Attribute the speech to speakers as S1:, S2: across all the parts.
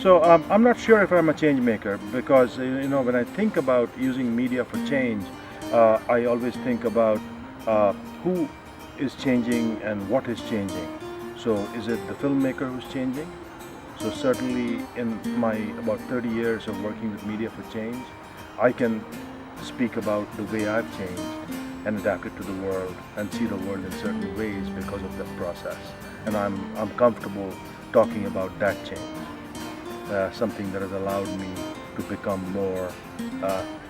S1: I'm not sure if I'm a change maker because when I think about using media for change, I always think about who is changing and what is changing. So is it the filmmaker who's changing? So certainly in my about 30 years of working with media for change, I can speak about the way I've changed and adapted to the world and see the world in certain ways because of that process. And I'm comfortable talking about that change, something that has allowed me to become more,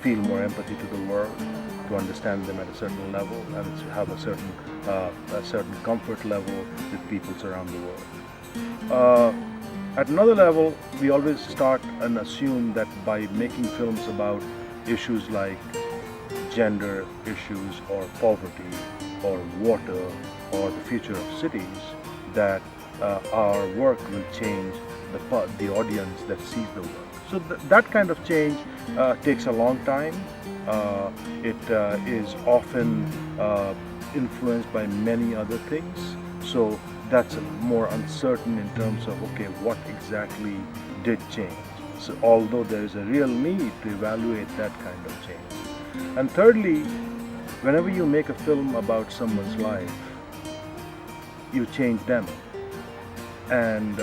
S1: feel more empathy to the world, to understand them at a certain level, and to have a certain comfort level with peoples around the world. At another level, we always start and assume that by making films about issues like gender issues or poverty or water or the future of cities, that our work will change the audience that sees the work. So that kind of change takes a long time. It is often influenced by many other things. So that's more uncertain in terms of, okay, what exactly did change. So although there is a real need to evaluate that kind of change. And thirdly, whenever you make a film about someone's life, you change them. And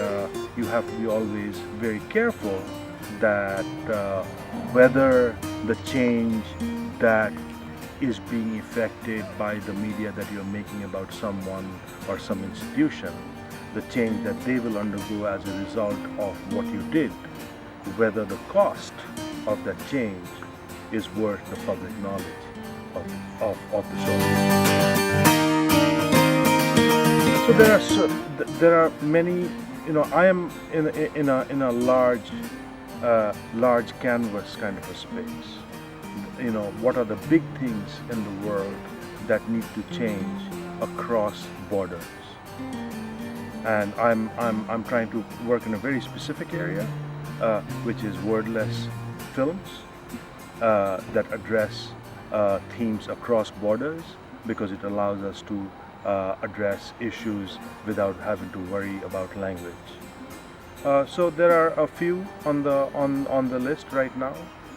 S1: you have to be always very careful that whether the change that is being effected by the media that you're making about someone or some institution, the change that they will undergo as a result of what you did, whether the cost of that change is worth the public knowledge of the story. So there are many. I am in a large canvas kind of a space. What are the big things in the world that need to change across borders? And I'm trying to work in a very specific area, which is wordless films that address themes across borders, because it allows us to address issues without having to worry about language. So there are a few on the list right now.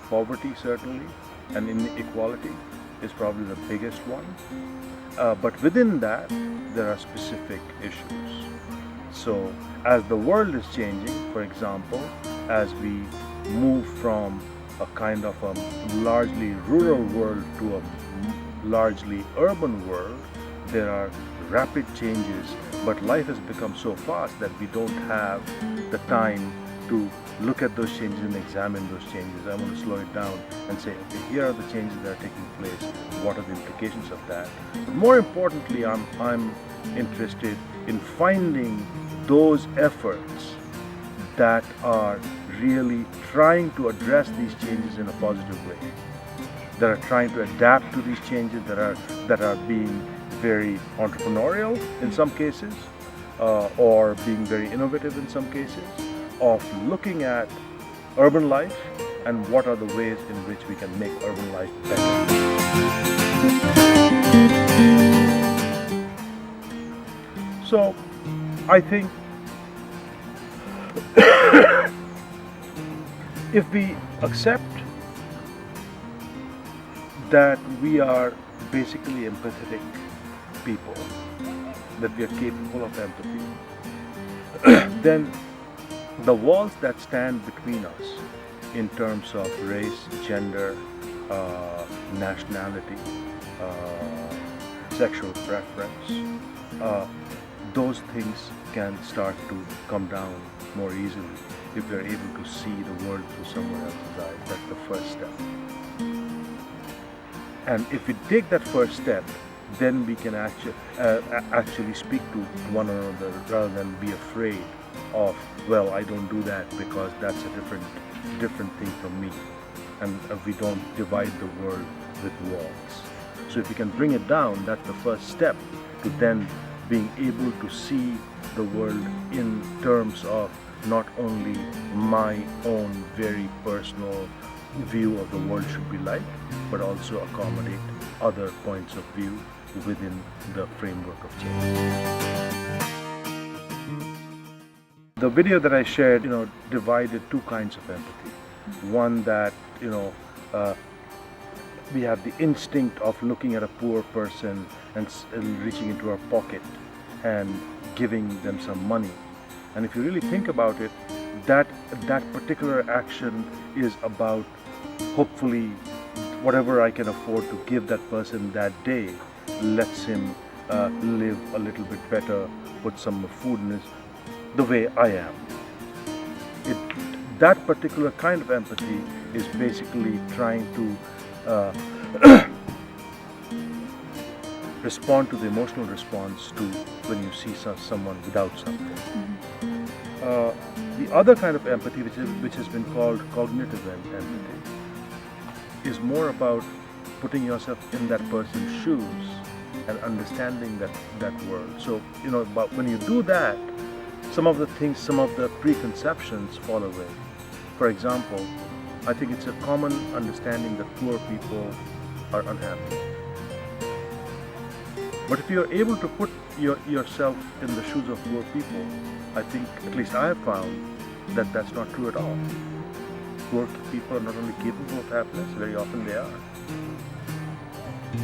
S1: Poverty certainly, and inequality is probably the biggest one. But within that, there are specific issues. So as the world is changing, for example, as we move from a kind of a largely rural world to a largely urban world, there are rapid changes, but life has become so fast that we don't have the time to look at those changes and examine those changes. I want to slow it down and say, okay, here are the changes that are taking place. What are the implications of that? But more importantly, I'm interested in finding those efforts that are really trying to address these changes in a positive way, that are trying to adapt to these changes, that are being very entrepreneurial in some cases, or being very innovative in some cases, of looking at urban life and what are the ways in which we can make urban life better. So I think if we accept that we are basically empathetic people, that we are capable of empathy, then the walls that stand between us in terms of race, gender, nationality, sexual preference, those things can start to come down more easily if we are able to see the world through someone else's eyes. That's the first step. And if we take that first step, then we can actually speak to one another rather than be afraid of, well, I don't do that because that's a different thing from me. And we don't divide the world with walls. So if we can bring it down, that's the first step to then being able to see the world in terms of not only my own very personal view of the world should be like, but also accommodate other points of view within the framework of change. The video that I shared, divided two kinds of empathy. One that, we have the instinct of looking at a poor person and reaching into our pocket and giving them some money. And if you really think about it, that particular action is about hopefully whatever I can afford to give that person that day lets him live a little bit better, put some food in the way I am. That particular kind of empathy is basically trying to respond to the emotional response to when you see someone without something. The other kind of empathy, which has been called cognitive empathy, is more about putting yourself in that person's shoes and understanding that world. So, but when you do that, some of the preconceptions fall away. For example, I think it's a common understanding that poor people are unhappy. But if you're able to put yourself in the shoes of poor people, I think, at least I have found, that that's not true at all. Poor people are not only capable of happiness, very often they are.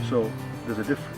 S1: So there's a difference.